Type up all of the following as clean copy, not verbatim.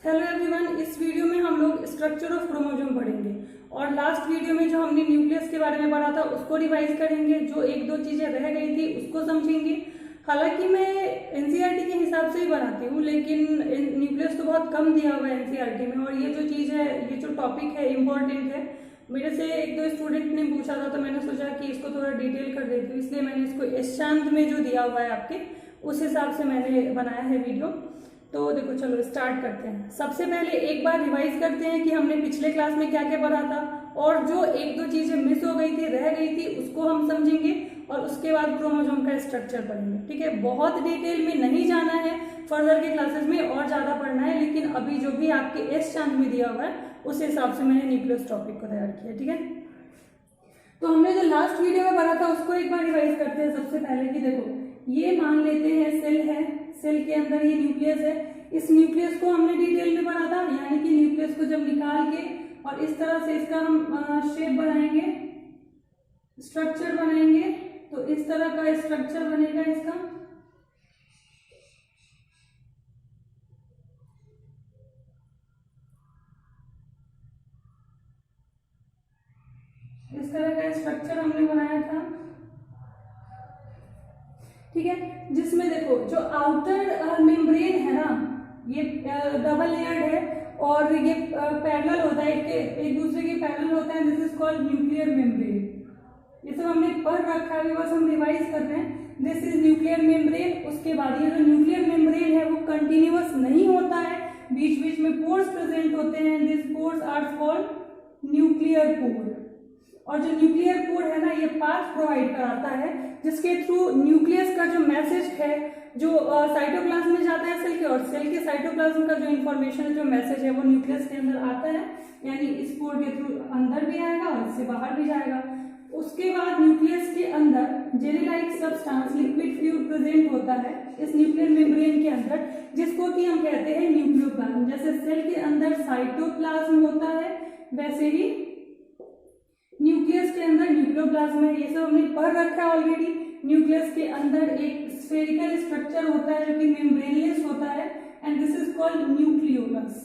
Hello everyone, इस video में हम लोग स्ट्रक्चर ऑफ क्रोमोसोम पढ़ेंगे और लास्ट वीडियो में जो हमने न्यूक्लियस के बारे में पढ़ा था उसको रिवाइज करेंगे। जो एक दो चीजें रह गई थी उसको समझेंगे। हालांकि मैं एनसीईआरटी के हिसाब से ही बनाती हूँ, लेकिन न्यूक्लियस तो बहुत कम दिया हुआ है एनसीईआरटी में, और ये जो चीज़ है, ये जो टॉपिक है इम्पोर्टेंट है। मेरे से एक दो स्टूडेंट ने पूछा था तो मैंने सोचा कि इसको थोड़ा डिटेल कर देती हूँ, इसलिए मैंने इसको एस चांद में जो दिया हुआ है आपके उस हिसाब से मैंने बनाया है वीडियो। तो देखो, चलो स्टार्ट करते हैं। सबसे पहले एक बार रिवाइज करते हैं कि हमने पिछले क्लास में क्या क्या पढ़ा था, और जो एक दो चीजें मिस हो गई थी, रह गई थी, उसको हम समझेंगे और उसके बाद क्रोमोसोम का स्ट्रक्चर पढ़ेंगे। ठीक है, बहुत डिटेल में नहीं जाना है, फर्दर के क्लासेस में और ज्यादा पढ़ना है, लेकिन अभी जो भी आपके एस चांद में दिया हुआ है उस हिसाब से मैंने न्यूक्लियस टॉपिक को तैयार किया। ठीक है, तो हमने जो लास्ट वीडियो में पढ़ा था उसको एक बार रिवाइज करते हैं। सबसे पहले कि देखो, ये मान लेते हैं सेल है, सेल के अंदर ये न्यूक्लियस है। इस न्यूक्लियस को हमने डिटेल में पढ़ा था, यानी कि न्यूक्लियस को जब निकाल के और इस तरह से इसका हम शेप बनाएंगे, स्ट्रक्चर बनाएंगे, तो इस तरह का स्ट्रक्चर बनेगा इसका। इस तरह का स्ट्रक्चर हमने बनाया था। ठीक है, जिसमें देखो जो आउटर मेम्ब्रेन है ना, ये डबल लेयर्ड है और ये पैरेलल होता है, एक दूसरे के पैरेलल होता है। This is called nuclear membrane. ये सब हमने पढ़ रखा है, बस हम रिवाइज कर रहे हैं। This is nuclear membrane. उसके बाद ये जो न्यूक्लियर मेम्ब्रेन है वो कंटिन्यूअस नहीं होता है, बीच बीच में पोर्स प्रेजेंट होते हैं। This pores are called nuclear pore. और जो न्यूक्लियर पोर है ना, ये पाथ प्रोवाइड कराता है जिसके थ्रू न्यूक्लियस का जो मैसेज है जो साइटोप्लाज्म में जाता है सेल के, और सेल के साइटोप्लाज्म का जो इन्फॉर्मेशन, जो मैसेज है वो न्यूक्लियस के अंदर आता है, यानी इस पोर के थ्रू अंदर भी आएगा और इससे बाहर भी जाएगा। उसके बाद न्यूक्लियस के अंदर jelly like substance, liquid fluid present होता है इस न्यूक्लियर मेम्ब्रेन के अंदर, जिसको कि हम कहते हैं न्यूक्लियोप्लाज्म। जैसे सेल के अंदर साइटोप्लाज्म होता है, वैसे ही न्यूक्लियस के अंदर न्यूक्लियोप्लाज्म है। ये सब हमने पढ़ रखा है ऑलरेडी। न्यूक्लियस के अंदर एक स्फेरिकल स्ट्रक्चर होता है जो कि मेम्ब्रेनलेस होता है, and this is called nucleolus.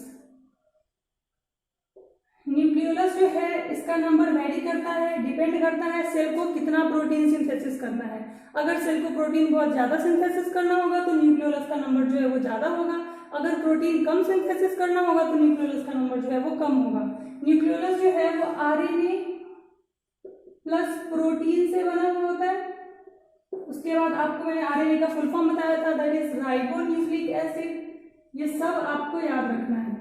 Nucleolus जो है, इसका नंबर वेरी करता है, डिपेंड करता है सेल को कितना प्रोटीन सिंथेसिस करना है। अगर सेल को प्रोटीन बहुत ज्यादा सिंथेसिस करना होगा तो न्यूक्लियोलस का नंबर जो है वो ज्यादा होगा। अगर प्रोटीन कम सिंथेसिस करना होगा तो न्यूक्लियोलस का नंबर जो है वो कम होगा। न्यूक्लियोलस जो है वो आरएनए प्लस प्रोटीन से बना हुआ होता है। उसके बाद आपको मैंने आरएनए का फुल फॉर्म बताया था, दैट इज राइबोन्यूक्लिक एसिड। ये सब आपको याद रखना है।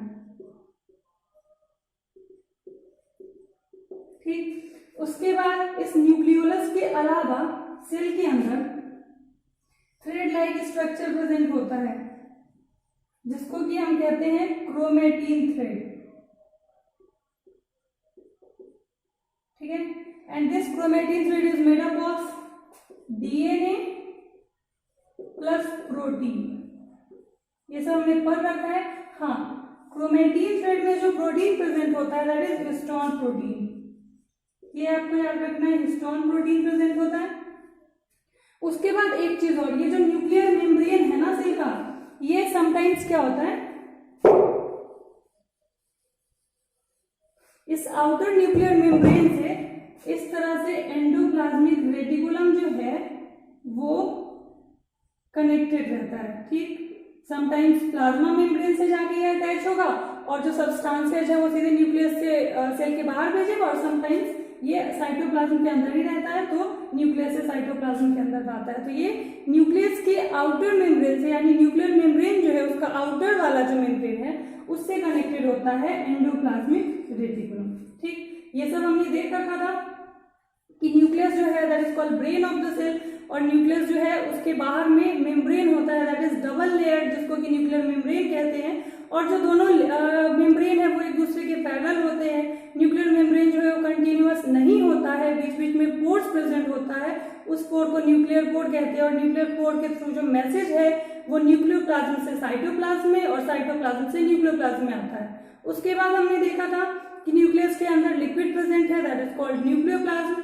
ठीक, उसके बाद इस न्यूक्लियोलस के अलावा सेल के अंदर थ्रेड लाइक स्ट्रक्चर प्रेजेंट होता है, जिसको कि हम कहते हैं क्रोमेटिन थ्रेड। ठीक है, and this chromatin thread is made up of DNA plus protein. ये सब हमने पढ़ रखा है। हाँ, क्रोमेटिन थ्रेड में जो प्रोटीन प्रेजेंट होता है दैट इज हिस्टोन प्रोटीन। ये आपको याद रखना है, हिस्टोन प्रोटीन प्रेजेंट होता है। उसके बाद एक चीज और, ये जो न्यूक्लियर मेम्ब्रेन है ना सेल का, ये समटाइम्स क्या होता है, इस आउटर न्यूक्लियर मेम्ब्रेन से इस तरह से एंडोप्लाज्मिक रेटिकुलम जो है वो कनेक्टेड रहता है। ठीक, समटाइम्स प्लाज्मा मेम्ब्रेन से जाके ये अटैच होगा और जो सब्सटेंसेज है वो सीधे न्यूक्लियस से सेल के बाहर भेजेगा, और समटाइम्स ये साइटोप्लाज्म के अंदर ही रहता है, तो न्यूक्लियस से साइटोप्लाज्म के अंदर आता है। तो ये न्यूक्लियस के आउटर मेम्ब्रेन से, यानी न्यूक्लियर मेम्ब्रेन जो है उसका आउटर वाला जो मेम्ब्रेन है उससे कनेक्टेड होता है एंडोप्लाज्मिक रेटिकुलम। ठीक, ये सब हमने देख रखा था कि न्यूक्लियस जो है that is called brain of the cell, और न्यूक्लियस जो है उसके बाहर में मेम्ब्रेन होता है दैट इज डबल लेयर्ड, जिसको कि न्यूक्लियर मेम्ब्रेन कहते हैं। और जो दोनों मेम्ब्रेन है वो एक दूसरे के पैरेलल होते हैं। न्यूक्लियर मेम्ब्रेन जो है वो कंटिन्यूअस नहीं होता है, बीच बीच में पोर्स प्रेजेंट होता है। उस पोर को न्यूक्लियर पोर कहते हैं, और न्यूक्लियर पोर के थ्रू जो मैसेज है वो न्यूक्लियोप्लाज्म से साइटोप्लाज्म में और साइटोप्लाज्म से न्यूक्लियोप्लाज्म में आता है। उसके बाद हमने देखा था कि न्यूक्लियस के अंदर लिक्विड प्रेजेंट है दैट इज कॉल्ड न्यूक्लियोप्लाज्म।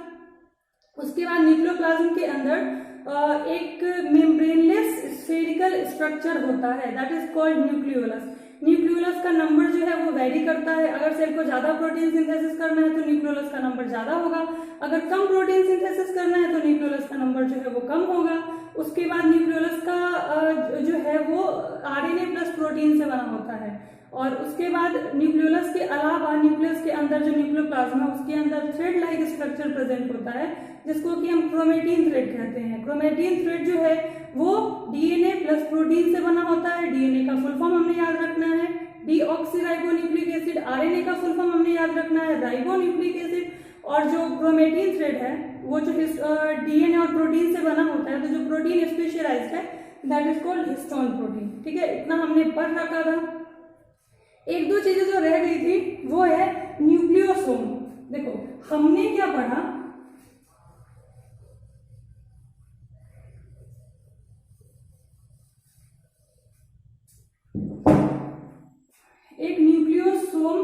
उसके बाद न्यूक्लियोप्लाज्म के अंदर एक मेम्ब्रेनलेस स्फेरिकल स्ट्रक्चर होता है, that is called nucleolus. Nucleolus का नंबर जो है वो वेरी करता है। अगर सेल को ज्यादा प्रोटीन सिंथेसिस करना है तो न्यूक्लियोलस का नंबर ज्यादा होगा, अगर कम प्रोटीन सिंथेसिस करना है तो न्यूक्लियोलस का नंबर जो है वो कम होगा। उसके बाद न्यूक्लियोलस का जो है वो आरएनए प्लस प्रोटीन से बना होता है। और उसके बाद न्यूक्लियोलस के अलावा न्यूक्लियस के अंदर जो न्यूक्लियोप्लाज्म है उसके अंदर थ्रेड लाइक स्ट्रक्चर प्रेजेंट होता है, जिसको कि हम क्रोमेटिन थ्रेड कहते हैं। क्रोमेटिन थ्रेड जो है वो डीएनए प्लस प्रोटीन से बना होता है। डीएनए का फुल फॉर्म हमने याद रखना है डीऑक्सीराइबोन्यूक्लिक एसिड, आरएनए का फुल फॉर्म हमने याद रखना है राइबोन्यूक्लिक एसिड। और जो क्रोमेटिन थ्रेड है वो जो डीएनए और प्रोटीन से बना होता है, तो जो प्रोटीन स्पेशलाइज्ड है that is called histone protein. ठीक है, इतना हमने पढ़ रखा था। एक दो चीजें जो रह गई थी वो है न्यूक्लियोसोम। देखो हमने क्या पढ़ा, एक न्यूक्लियोसोम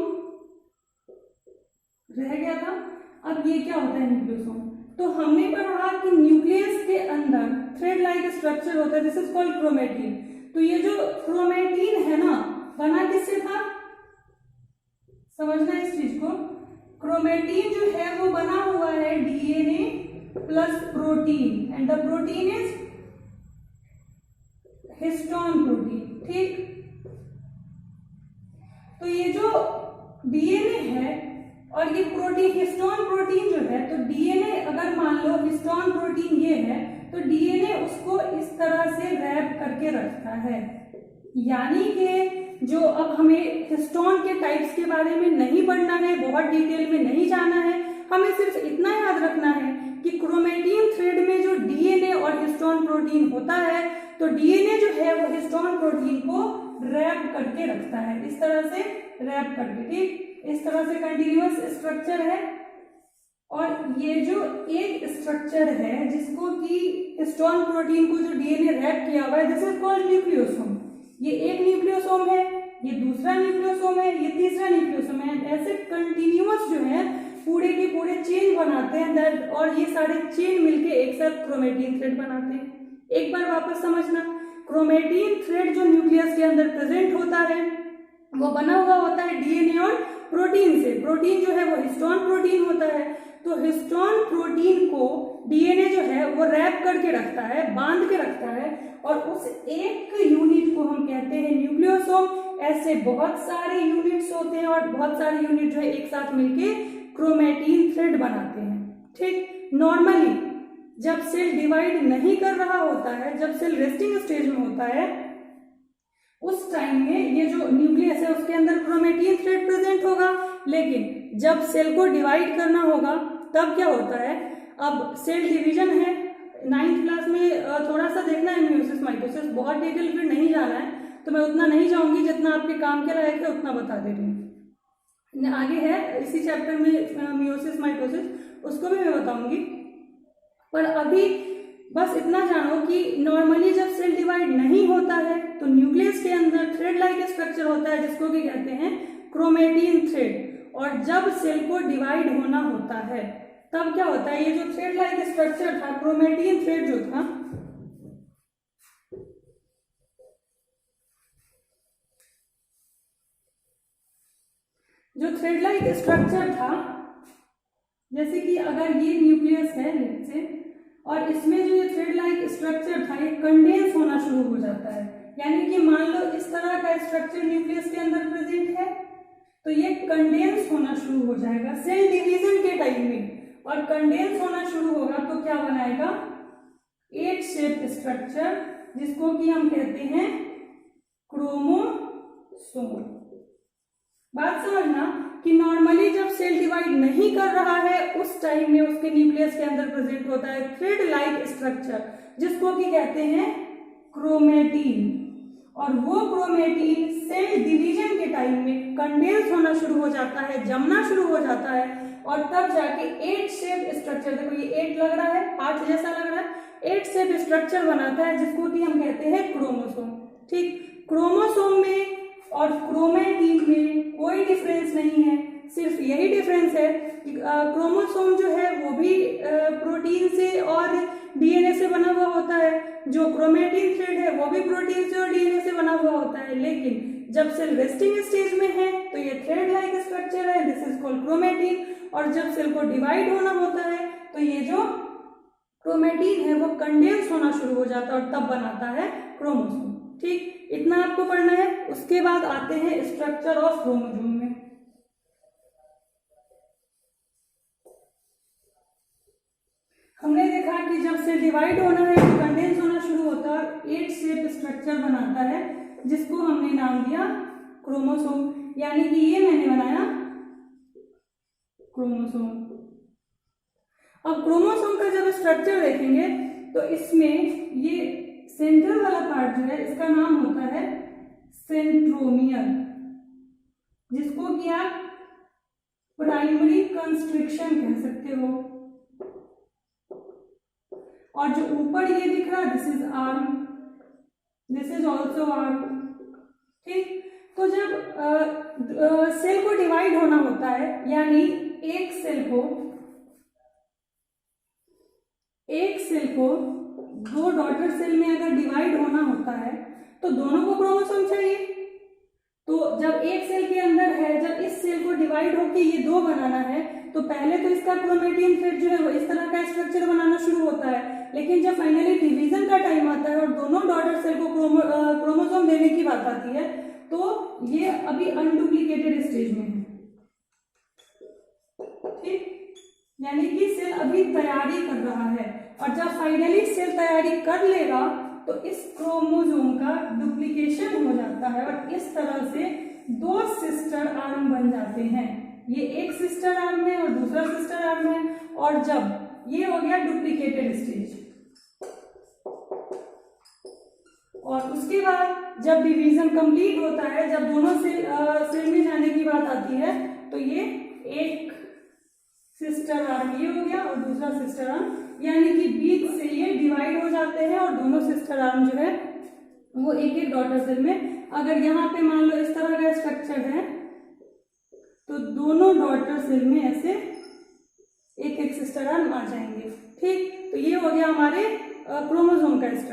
रह गया था। अब ये क्या होता है न्यूक्लियोसोम? तो हमने पढ़ा कि न्यूक्लियस के अंदर थ्रेड लाइक स्ट्रक्चर होता है, दिस इज कॉल्ड क्रोमेटिन। तो ये जो क्रोमेटिन है ना, बना किससे था, समझना इस चीज को। क्रोमेटिन जो है वो बना हुआ है DNA plus protein, and the protein is histone protein. ठीक, तो ये जो डीएनए है और ये प्रोटीन हिस्टोन प्रोटीन जो है, तो डीएनए अगर मान लो हिस्टोन प्रोटीन ये है तो डीएनए उसको इस तरह से रैप करके रखता है। यानी कि जो अब हमें हिस्टोन के टाइप्स के बारे में नहीं पढ़ना है, बहुत डिटेल में नहीं जाना है, हमें सिर्फ इतना याद रखना है कि क्रोमेटिन थ्रेड में जो डीएनए और हिस्टोन प्रोटीन होता है, तो डीएनए जो है वो हिस्टोन प्रोटीन को रैप करके रखता है, इस तरह से रैप करके। ठीक, इस तरह से कंटिन्यूअस स्ट्रक्चर है। और ये जो एक स्ट्रक्चर है जिसको कि हिस्टोन प्रोटीन को जो डीएनए रैप किया हुआ है, दिस इज कॉल्ड न्यूक्लियोसोम। ये एक न्यूक्लियोसोम है, ये दूसरा न्यूक्लियोसोम है, ये तीसरा न्यूक्लियोसोम है। ऐसे कंटिन्यूअस जो है पूरे के पूरे चेन बनाते हैं, और ये सारे चेन मिलके एक साथ क्रोमेटिन थ्रेड बनाते हैं। एक बार वापस समझना, क्रोमेटिन थ्रेड जो न्यूक्लियस के अंदर प्रेजेंट होता है वो बना हुआ होता है डीएनए और प्रोटीन से। प्रोटीन जो है वो हिस्टोन प्रोटीन होता है, तो हिस्टोन प्रोटीन को डीएनए जो है वो रैप करके रखता है, बांध के रखता है, और उस एक यूनिट को हम कहते हैं न्यूक्लियोसोम। ऐसे बहुत सारे यूनिट्स होते हैं और बहुत सारे यूनिट जो है एक साथ मिलके क्रोमेटिन थ्रेड बनाते हैं। ठीक, नॉर्मली जब सेल डिवाइड नहीं कर रहा होता है, जब सेल रेस्टिंग स्टेज में होता है, उस टाइम में ये जो न्यूक्लियस है उसके अंदर क्रोमेटिन थ्रेड प्रेजेंट होगा। लेकिन जब सेल को डिवाइड करना होगा तब क्या होता है, अब सेल डिवीजन है, 9th क्लास में थोड़ा सा देखना है मियोसिस माइटोसिस, बहुत डिटेल फिर नहीं जाना है, तो मैं उतना नहीं जाऊंगी, जितना आपके काम के लायक है उतना बता दे रही हूँ। आगे है इसी चैप्टर में मियोसिस माइटोसिस, उसको भी मैं बताऊंगी। पर अभी बस इतना जानो कि नॉर्मली जब सेल डिवाइड नहीं होता है तो न्यूक्लियस के अंदर थ्रेड लाइक स्ट्रक्चर होता है जिसको कि कहते हैं क्रोमेटिन थ्रेड। और जब सेल को डिवाइड होना होता है तब क्या होता है, ये जो थ्रेड लाइक स्ट्रक्चर था, क्रोमेटिन थ्रेड जो था, जो थ्रेड लाइक स्ट्रक्चर था, जैसे कि अगर ये न्यूक्लियस है लेट्स से, और इसमें जो ये थ्रेड लाइक स्ट्रक्चर था ये कंडेंस होना शुरू हो जाता है। यानी कि मान लो इस तरह का स्ट्रक्चर न्यूक्लियस के अंदर प्रेजेंट है, तो ये कंडेंस होना शुरू हो जाएगा सेल डिवीजन के टाइम में। और कंडेंस होना शुरू होगा तो क्या बनाएगा, 8 शेप स्ट्रक्चर, जिसको कि हम कहते हैं क्रोमोसोम। बात समझना कि नॉर्मली जब सेल डिवाइड नहीं कर रहा है उस टाइम में उसके न्यूक्लियस के अंदर प्रेजेंट होता है थ्रेड लाइक स्ट्रक्चर, जिसको कि कहते हैं क्रोमेटिन। और वो क्रोमेटिन सेल डिवीजन के टाइम में कंडेंस होना शुरू हो जाता है, जमना शुरू हो जाता है, और तब जाके 8 शेप स्ट्रक्चर, देखो ये 8 लग रहा है, 8 जैसा लग रहा है, 8 शेप स्ट्रक्चर बनाता है, जिसको कि हम कहते हैं क्रोमोसोम। ठीक, क्रोमोसोम में और क्रोमेटिन में कोई डिफरेंस नहीं है, सिर्फ यही डिफरेंस है कि क्रोमोसोम जो है वो भी प्रोटीन से और डीएनए से बना हुआ होता है, जो क्रोमेटिन थ्रेड है वो भी प्रोटीन से और डीएनए से बना हुआ होता है। लेकिन जब सेल रेस्टिंग स्टेज में है तो ये थ्रेड लाइक स्ट्रक्चर है, दिस इज कॉल्ड क्रोमेटिन। और जब सेल को डिवाइड होना होता है तो ये जो क्रोमेटिन है वो कंडेंस होना शुरू हो जाता है और तब बनाता है क्रोमोसोम। ठीक, इतना आपको पढ़ना है। उसके बाद आते हैं स्ट्रक्चर ऑफ क्रोमोसोम में। हमने देखा कि जब सेल डिवाइड होना है तो कंडेंस होना शुरू होता है, 8 शेप स्ट्रक्चर बनाता है जिसको हमने नाम दिया क्रोमोसोम, यानी कि ये मैंने बनाया क्रोमोसोम। अब क्रोमोसोम का जब स्ट्रक्चर देखेंगे तो इसमें ये सेंट्रल वाला पार्ट जो है इसका नाम होता है सेंट्रोमियर, जिसको कि आप प्राइमरी कंस्ट्रिक्शन कह सकते हो। और जो ऊपर ये दिख रहा है this is arm, this is also arm. ठीक, तो जब सेल को डिवाइड होना होता है, यानी एक सेल को दो डॉटर सेल में अगर डिवाइड होना होता है तो दोनों को क्रोमोसोम चाहिए। तो जब एक सेल के अंदर है, जब इस सेल को डिवाइड होकर ये दो बनाना है तो पहले तो इसका क्रोमेटिन थ्रेड जो है वो इस तरह का स्ट्रक्चर बनाना शुरू होता है। लेकिन जब फाइनली डिवीजन का टाइम आता है और दोनों डॉटर सेल को क्रोमोसोम देने की बात आती है तो ये अभी अनडुप्लीकेटेड स्टेज में है। ठीक, यानी कि सेल अभी तैयारी कर रहा है और जब फाइनली सेल तैयारी कर लेगा तो इस क्रोमोसोम का डुप्लीकेशन हो जाता है और इस तरह से दो सिस्टर आर्म बन जाते हैं। ये एक सिस्टर आर्म है और दूसरा सिस्टर आर्म है। और जब ये हो गया डुप्लीकेटेड स्टेज, और उसके बाद जब डिवीजन कंप्लीट होता है, जब दोनों सेल में जाने की बात आती है तो ये एक सिस्टर आर्म ये हो गया और दूसरा सिस्टर आर्म, यानी कि बीच से ये डिवाइड हो जाते हैं और दोनों सिस्टर आर्म जो है वो एक एक डॉटर सेल में, अगर यहाँ पे मान लो इस तरह का स्ट्रक्चर है तो दोनों डॉटर सेल में ऐसे एक एक सिस्टर आर्म आ जाएंगे। ठीक, तो ये हो गया हमारे क्रोमोसोम का स्ट्रक्चर।